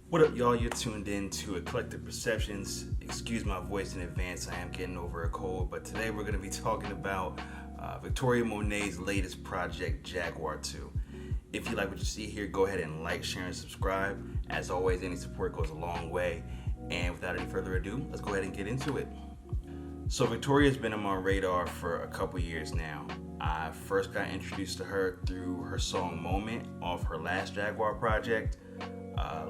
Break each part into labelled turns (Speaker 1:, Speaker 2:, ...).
Speaker 1: What up, y'all? You're tuned in to Eclectic Perceptions. Excuse my voice in advance, I am getting over a cold, but today we're going to be talking about Victoria Monet's latest project, Jaguar 2. If you like what you see here, go ahead and like, share, and subscribe. As always, any support goes a long way. And without any further ado, let's go ahead and get into it. So Victoria's been on my radar for a couple years now. I first got introduced to her through her song Moment off her last Jaguar project.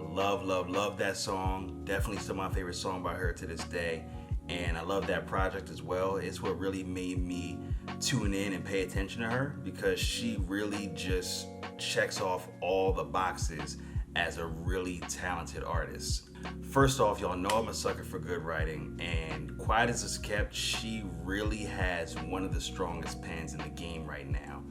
Speaker 1: Love that song. Definitely still my favorite song by her to this day. And I love that project as well. It's what really made me tune in and pay attention to her because she really just checks off all the boxes as a really talented artist. First off, y'all know I'm a sucker for good writing, and quiet as it's kept, she really has one of the strongest pens in the game right now.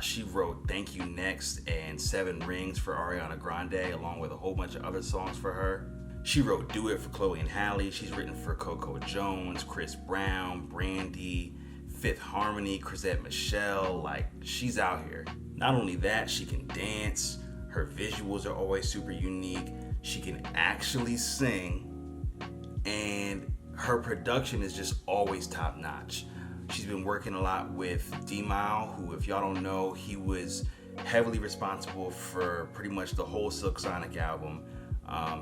Speaker 1: She wrote Thank You Next and Seven Rings for Ariana Grande, along with a whole bunch of other songs for her. She wrote Do It for Chloe and Halle. She's written for Coco Jones, Chris Brown, Brandy, Fifth Harmony, Chrisette Michele. Like, she's out here. Not only that, she can dance. Her visuals are always super unique. She can actually sing, and her production is just always top notch. She's been working a lot with D-Mile, who, if y'all don't know, he was heavily responsible for pretty much the whole Silk Sonic album.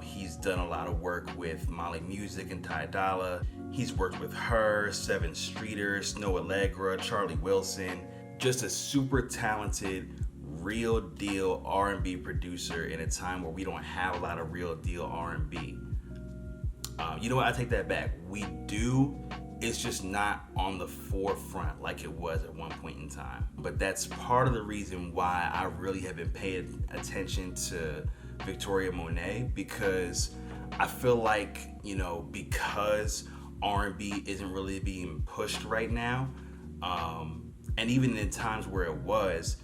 Speaker 1: He's done a lot of work with Molly Music and Ty Dolla. He's worked with her, Seven Streeter, Snow Allegra, Charlie Wilson. Just a super talented, real deal R&B producer in a time where we don't have a lot of real deal R&B. You know what? I take that back. We do. It's just not on the forefront like it was at one point in time. But that's part of the reason why I really have been paying attention to Victoria Monet, because I feel like, because R&B isn't really being pushed right now, and even in times where it was,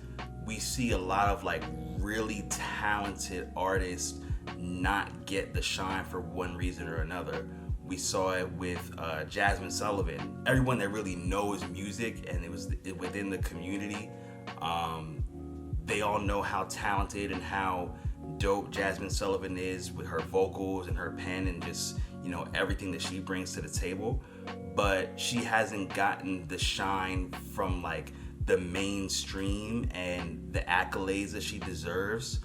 Speaker 1: we see a lot of like really talented artists not get the shine for one reason or another. We saw it with Jasmine Sullivan. Everyone that really knows music and it was within the community, they all know how talented and how dope Jasmine Sullivan is with her vocals and her pen and just, everything that she brings to the table. But she hasn't gotten the shine from like the mainstream and the accolades that she deserves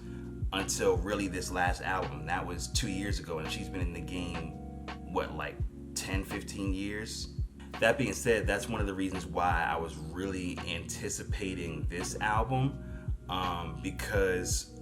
Speaker 1: until really this last album. That was 2 years ago, and she's been in the game, 10, 15 years? That being said, that's one of the reasons why I was really anticipating this album, because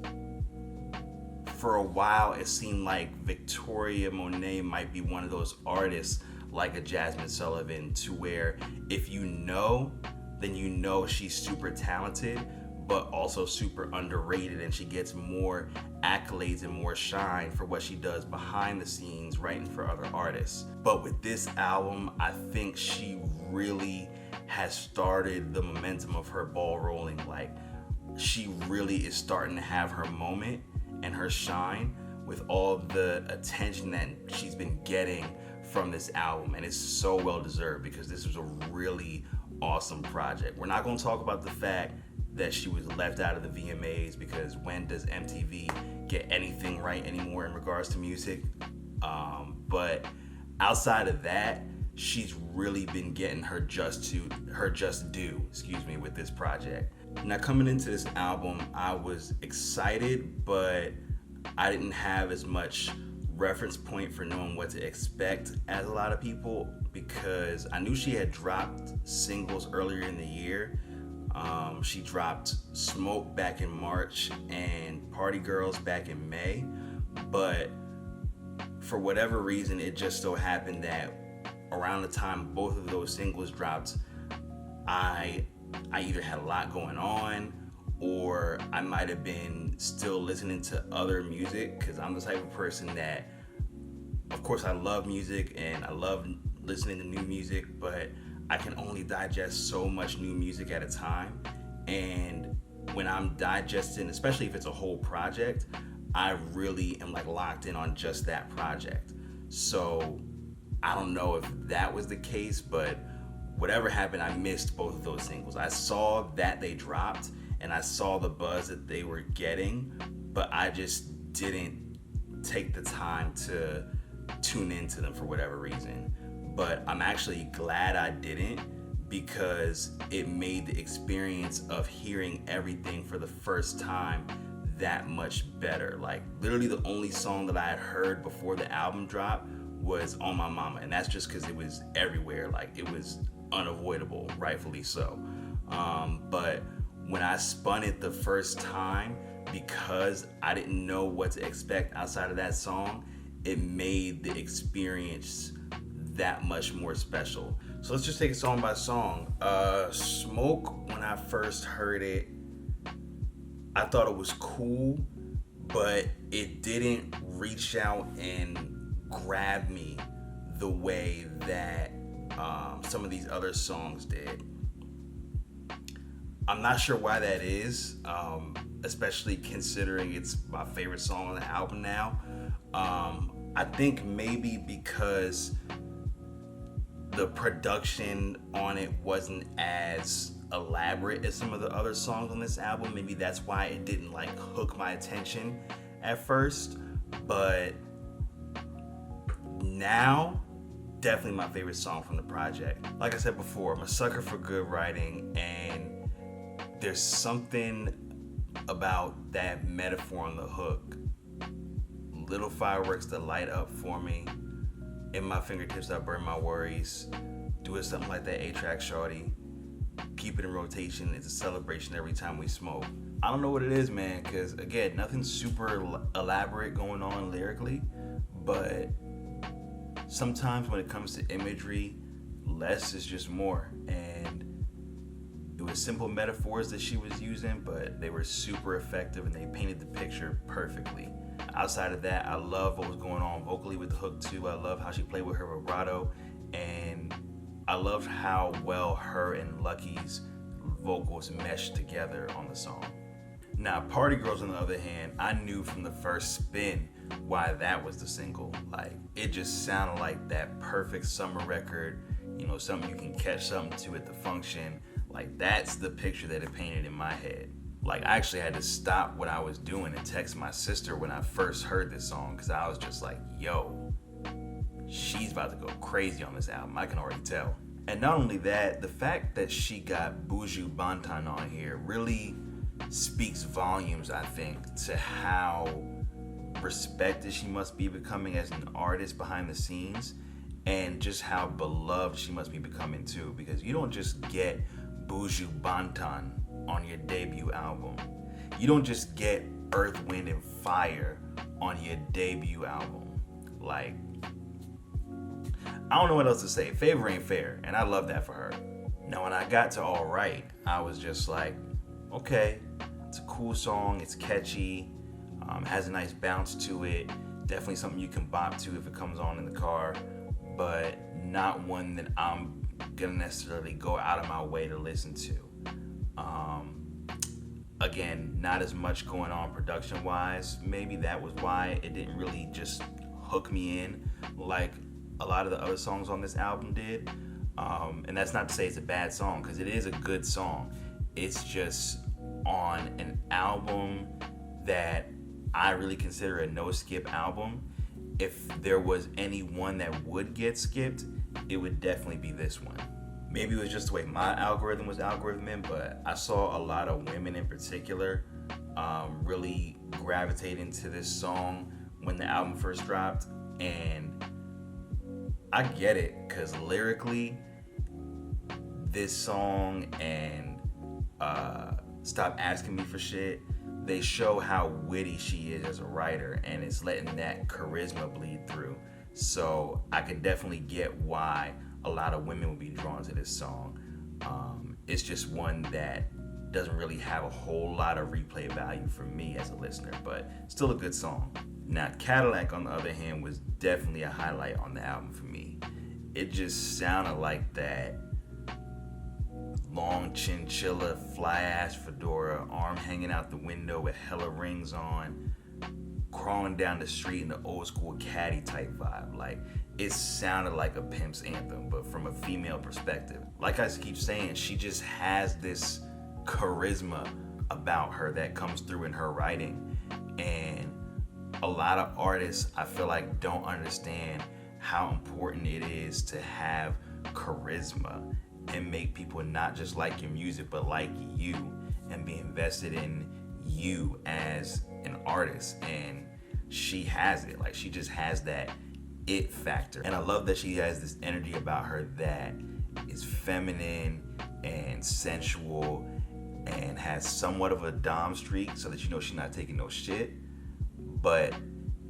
Speaker 1: for a while it seemed like Victoria Monet might be one of those artists like a Jasmine Sullivan, to where if you know, then you know she's super talented, but also super underrated, and she gets more accolades and more shine for what she does behind the scenes writing for other artists. But with this album, I think she really has started the momentum of her ball rolling. Like, she really is starting to have her moment and her shine with all the attention that she's been getting from this album, and it's so well deserved because this was a really awesome project. We're not going to talk about the fact that she was left out of the VMAs, because when does MTV get anything right anymore in regards to music? But outside of that, she's really been getting her just due, with this project. Now, coming into this album, I was excited, but I didn't have as much reference point for knowing what to expect as a lot of people, because I knew she had dropped singles earlier in the year. She dropped Smoke back in March and Party Girls back in May, but for whatever reason, it just so happened that around the time both of those singles dropped, I either had a lot going on, or I might have been still listening to other music, because I'm the type of person that, of course, I love music and I love listening to new music, but I can only digest so much new music at a time. And when I'm digesting, especially if it's a whole project, I really am like locked in on just that project. So I don't know if that was the case, but whatever happened, I missed both of those singles. I saw that they dropped and I saw the buzz that they were getting, but I just didn't take the time to tune into them for whatever reason. But I'm actually glad I didn't, because it made the experience of hearing everything for the first time that much better. Like, literally the only song that I had heard before the album dropped was On My Mama, and that's just because it was everywhere. Like, it was unavoidable, rightfully so. But when I spun it the first time, because I didn't know what to expect outside of that song, it made the experience that much more special. So let's just take it song by song. Smoke, when I first heard it, I thought it was cool, but it didn't reach out and grab me the way that some of these other songs did. I'm not sure why that is, especially considering it's my favorite song on the album now. I think maybe because the production on it wasn't as elaborate as some of the other songs on this album. Maybe that's why it didn't like hook my attention at first. But now, definitely my favorite song from the project. Like I said before, I'm a sucker for good writing, and there's something about that metaphor on the hook. Little fireworks that light up for me. In my fingertips, I burn my worries. Doing something like that 8-track shorty. Keep it in rotation. It's a celebration every time we smoke. I don't know what it is, man, because again, nothing super elaborate going on lyrically, but sometimes when it comes to imagery, less is just more. And it was simple metaphors that she was using, but they were super effective and they painted the picture perfectly. Outside of that, I love what was going on vocally with the hook too. I love how she played with her vibrato, and I loved how well her and Lucky's vocals meshed together on the song. Now, Party Girls, on the other hand, I knew from the first spin why that was the single. Like, it just sounded like that perfect summer record, you know, something you can catch something to at the function. Like, that's the picture that it painted in my head. Like, I actually had to stop what I was doing and text my sister when I first heard this song, because I was just like, yo, she's about to go crazy on this album. I can already tell. And not only that, the fact that she got Buju Banton on here really speaks volumes, I think, to how respected she must be becoming as an artist behind the scenes, and just how beloved she must be becoming too, because you don't just get Buju Banton on your debut album. You don't just get Earth, Wind, and Fire on your debut album. Like, I don't know what else to say. Favor ain't fair, and I love that for her. Now, when I got to All Right, I was just like, okay, it's a cool song, it's catchy, has a nice bounce to it, definitely something you can bop to if it comes on in the car, but not one that I'm gonna necessarily go out of my way to listen to. Again, not as much going on production-wise. Maybe that was why it didn't really just hook me in like a lot of the other songs on this album did. And that's not to say it's a bad song, because it is a good song. It's just on an album that I really consider a no-skip album. If there was any one that would get skipped, it would definitely be this one. Maybe it was just the way my algorithm was algorithming, but I saw a lot of women in particular really gravitating to this song when the album first dropped. And I get it, because lyrically, this song and Stop Asking Me for Shit, they show how witty she is as a writer, and it's letting that charisma bleed through. So I can definitely get why a lot of women would be drawn to this song. It's just one that doesn't really have a whole lot of replay value for me as a listener, but still a good song. Now, Cadillac, on the other hand, was definitely a highlight on the album for me. It just sounded like that long chinchilla, fly-ass fedora, arm hanging out the window with hella rings on, crawling down the street in the old school caddy type vibe. Like, it sounded like a pimp's anthem, but from a female perspective. Like I keep saying, she just has this charisma about her that comes through in her writing. And A lot of artists, I feel like, don't understand how important it is to have charisma and make people not just like your music, but like you, and be invested in you as an artist. And she has it. Like, she just has that it factor. And I love that she has this energy about her that is feminine and sensual and has somewhat of a dom streak, so that you know she's not taking no shit, but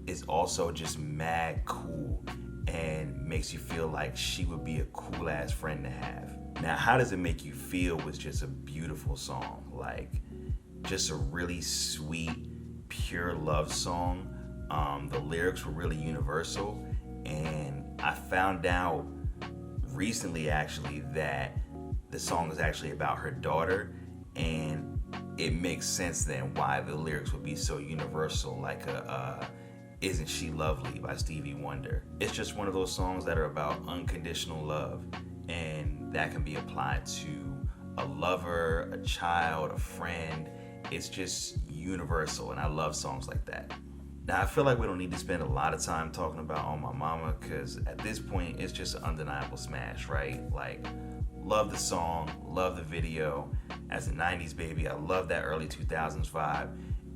Speaker 1: is also just mad cool and makes you feel like she would be a cool ass friend to have. Now, How Does It Make You Feel was just a beautiful song. Like, just a really sweet, pure love song. The lyrics were really universal, and I found out recently actually that the song is actually about her daughter, and it makes sense then why the lyrics would be so universal, like Isn't She Lovely by Stevie Wonder. It's just one of those songs that are about unconditional love, and that can be applied to a lover, a child, a friend. It's just universal, and I love songs like that. Now, I feel like we don't need to spend a lot of time talking about On My Mama, because at this point, it's just an undeniable smash, right? Like, love the song, love the video. As a 90s baby, I love that early 2000s vibe.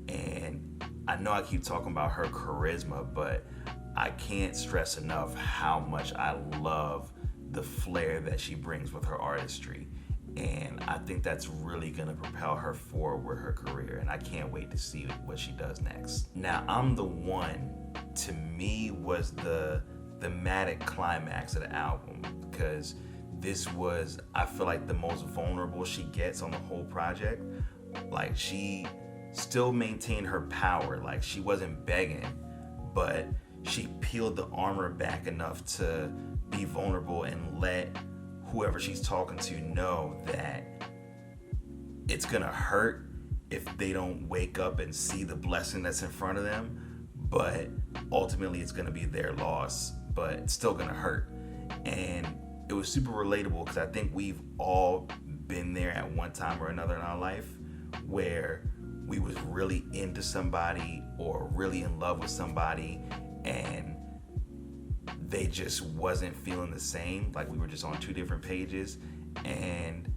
Speaker 1: And I know I keep talking about her charisma, but I can't stress enough how much I love the flair that she brings with her artistry. And I think that's really gonna propel her forward with her career, and I can't wait to see what she does next. Now, I'm the One, to me, was the thematic climax of the album, because this was, I feel like, the most vulnerable she gets on the whole project. Like, she still maintained her power. Like, she wasn't begging, but she peeled the armor back enough to be vulnerable and let whoever she's talking to know that it's gonna hurt if they don't wake up and see the blessing that's in front of them, but ultimately it's gonna be their loss, but it's still gonna hurt. And it was super relatable, because I think we've all been there at one time or another in our life where we was really into somebody or really in love with somebody, and they just wasn't feeling the same. Like, we were just on two different pages, and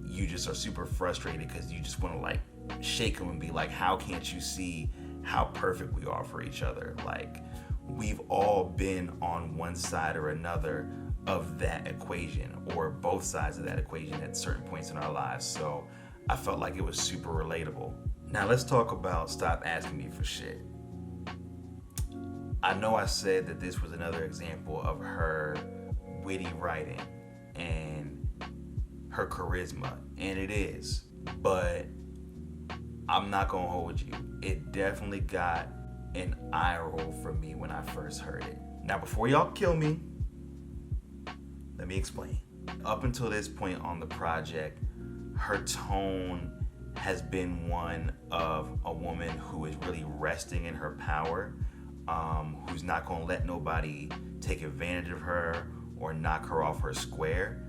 Speaker 1: you just are super frustrated because you just want to like shake them and be like, how can't you see how perfect we are for each other? Like, we've all been on one side or another of that equation, or both sides of that equation at certain points in our lives. So I felt like it was super relatable. Now let's talk about Stop Asking Me for Shit. I know I said that this was another example of her witty writing and her charisma, and it is, but I'm not gonna hold you. It definitely got an eye roll from me when I first heard it. Now, before y'all kill me, let me explain. Up until this point on the project, her tone has been one of a woman who is really resting in her power, who's not gonna let nobody take advantage of her or knock her off her square.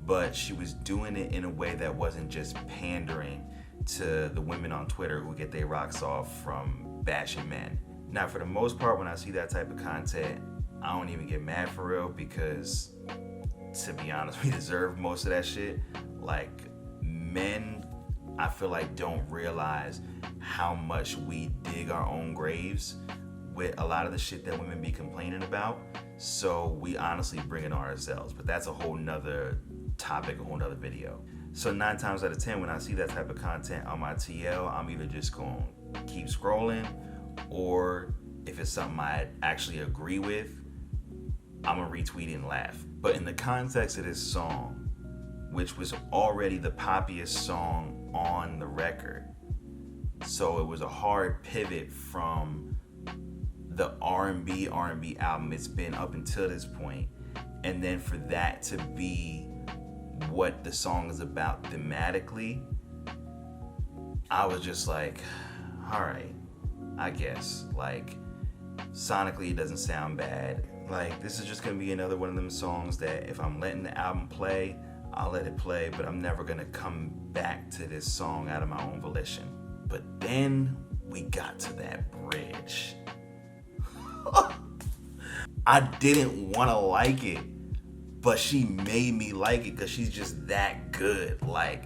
Speaker 1: But she was doing it in a way that wasn't just pandering to the women on Twitter who get their rocks off from bashing men. Now, for the most part, when I see that type of content, I don't even get mad for real, because to be honest, we deserve most of that shit. Like, men, I feel like, don't realize how much we dig our own graves with a lot of the shit that women be complaining about. So we honestly bring it on ourselves, but that's a whole nother topic, a whole nother video. So 9 times out of 10, when I see that type of content on my TL, I'm either just gonna keep scrolling, or if it's something I actually agree with, I'm gonna retweet it and laugh. But in the context of this song, which was already the poppiest song on the record, so it was a hard pivot from the R&B album it's been up until this point, and then for that to be what the song is about thematically, I was just like, all right, I guess. Like, sonically it doesn't sound bad. Like, this is just gonna be another one of them songs that if I'm letting the album play, I'll let it play, but I'm never gonna come back to this song out of my own volition. But then we got to that bridge. I didn't want to like it, but she made me like it because she's just that good. Like,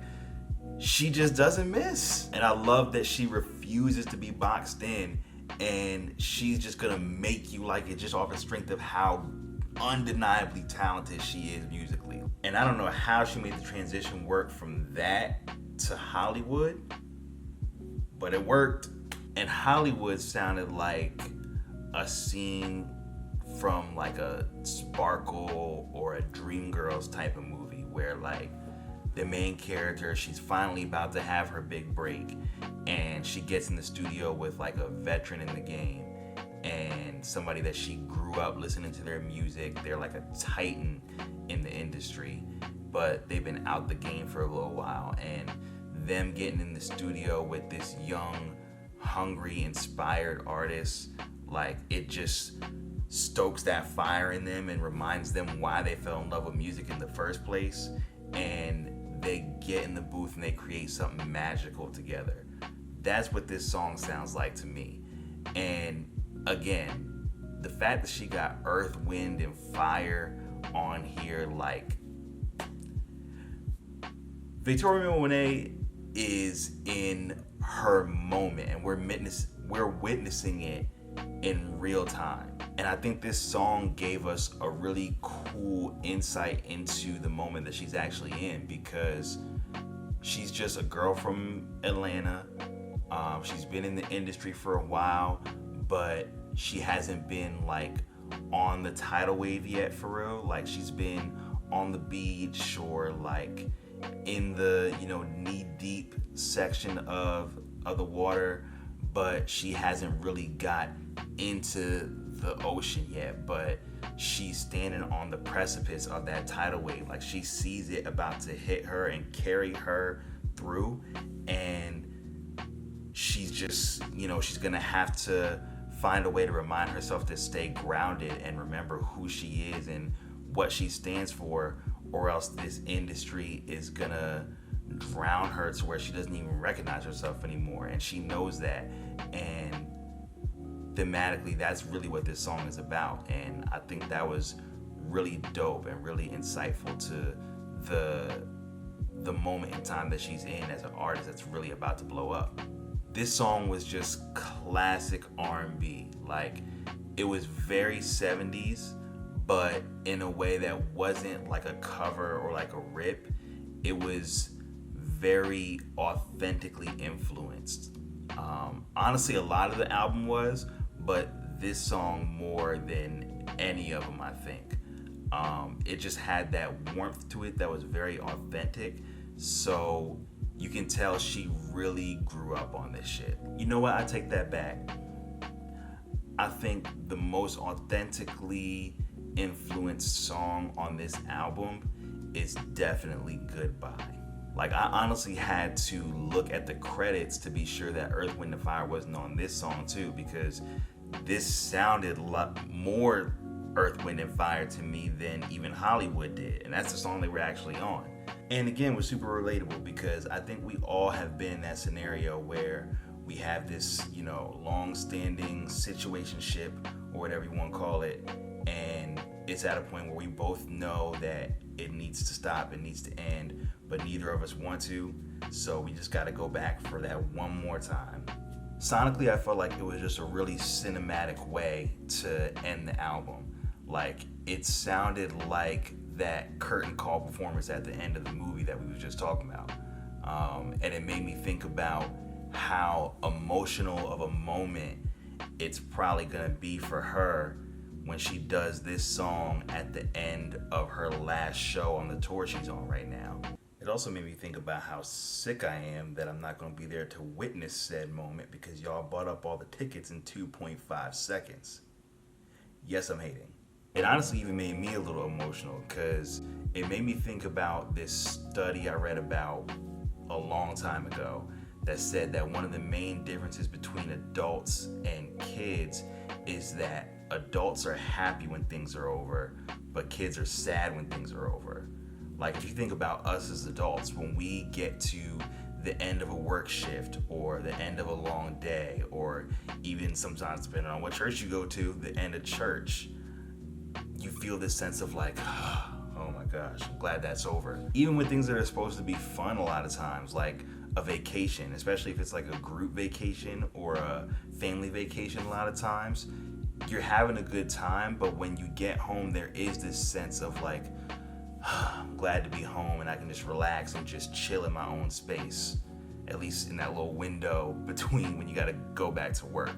Speaker 1: she just doesn't miss. And I love that she refuses to be boxed in, and she's just gonna make you like it just off the strength of how undeniably talented she is musically. And I don't know how she made the transition work from that to Hollywood, but it worked. And Hollywood sounded like a scene from like a Sparkle or a Dreamgirls type of movie where like the main character, she's finally about to have her big break, and she gets in the studio with like a veteran in the game and somebody that she grew up listening to their music. They're like a titan in the industry, but they've been out the game for a little while, and them getting in the studio with this young, hungry, inspired artist, like, it just stokes that fire in them and reminds them why they fell in love with music in the first place. And they get in the booth and they create something magical together. That's what this song sounds like to me. And again, the fact that she got Earth, Wind, and Fire on here, like, Victoria Monet is in her moment, and we're witnessing it in real time. And I think this song gave us a really cool insight into the moment that she's actually in, because she's just a girl from Atlanta. She's been in the industry for a while, but she hasn't been like on the tidal wave yet for real. Like, she's been on the beach or like in the, you know, knee-deep section of the water, but she hasn't really got into the ocean yet. But she's standing on the precipice of that tidal wave. Like, she sees it about to hit her and carry her through, and she's just, you know, she's gonna have to find a way to remind herself to stay grounded and remember who she is and what she stands for, or else this industry is gonna drown her to where she doesn't even recognize herself anymore. And she knows that, and thematically that's really what this song is about. And I think that was really dope and really insightful to the moment in time that she's in as an artist that's really about to blow up. This song was just classic R&B. Like, it was very 70s, but in a way that wasn't like a cover or like a rip. It was very authentically influenced. Honestly, a lot of the album was, but this song more than any of them, I think. It just had that warmth to it that was very authentic. So you can tell she really grew up on this shit. You know what? I take that back. I think the most authentically influenced song on this album is definitely Goodbye. Like, I honestly had to look at the credits to be sure that Earth, Wind, and Fire wasn't on this song too, because this sounded a lot more Earth, Wind, and Fire to me than even Hollywood did. And that's the song they were actually on. And again, was super relatable, because I think we all have been in that scenario where we have this, you know, long-standing situationship or whatever you want to call it, and it's at a point where we both know that it needs to stop, it needs to end, but neither of us want to, so we just got to go back for that one more time. Sonically, I felt like it was just a really cinematic way to end the album. Like, it sounded like that curtain call performance at the end of the movie that we were just talking about. And it made me think about how emotional of a moment it's probably gonna be for her when she does this song at the end of her last show on the tour she's on right now. It also made me think about how sick I am that I'm not gonna be there to witness said moment because y'all bought up all the tickets in 2.5 seconds. Yes, I'm hating. It honestly even made me a little emotional, because it made me think about this study I read about a long time ago that said that one of the main differences between adults and kids is that adults are happy when things are over, but kids are sad when things are over. Like, if you think about us as adults, when we get to the end of a work shift or the end of a long day, or even sometimes, depending on what church you go to, the end of church, you feel this sense of like, oh my gosh, I'm glad that's over. Even with things that are supposed to be fun a lot of times, like a vacation, especially if it's like a group vacation or a family vacation, a lot of times, you're having a good time, but when you get home, there is this sense of like, I'm glad to be home and I can just relax and just chill in my own space, at least in that little window between when you gotta go back to work.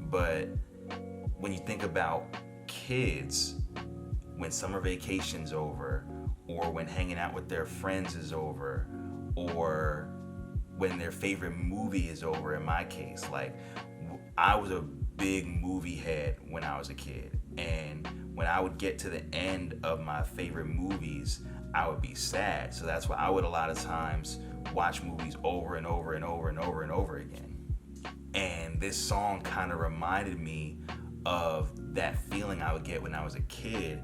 Speaker 1: But when you think about kids, when summer vacation's over, or when hanging out with their friends is over, or when their favorite movie is over, in my case, like I was a big movie head when I was a kid, and when I would get to the end of my favorite movies, I would be sad. So that's why I would a lot of times watch movies over and over and over and over and over again. And this song kind of reminded me of that feeling I would get when I was a kid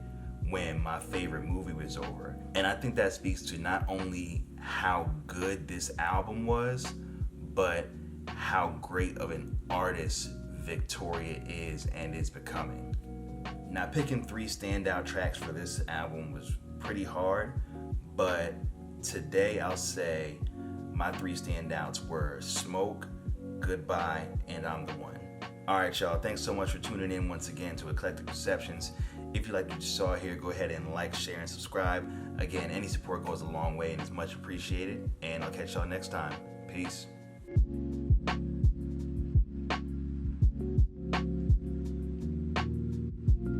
Speaker 1: when my favorite movie was over. And I think that speaks to not only how good this album was, but how great of an artist Victoria is and is becoming. Now, picking 3 standout tracks for this album was pretty hard, but today I'll say my 3 standouts were Smoke, Goodbye, and I'm the One. Alright y'all, thanks so much for tuning in once again to Eclectic Perceptions. If you like what you saw here, go ahead and like, share, and subscribe. Again, any support goes a long way and is much appreciated, and I'll catch y'all next time. Peace.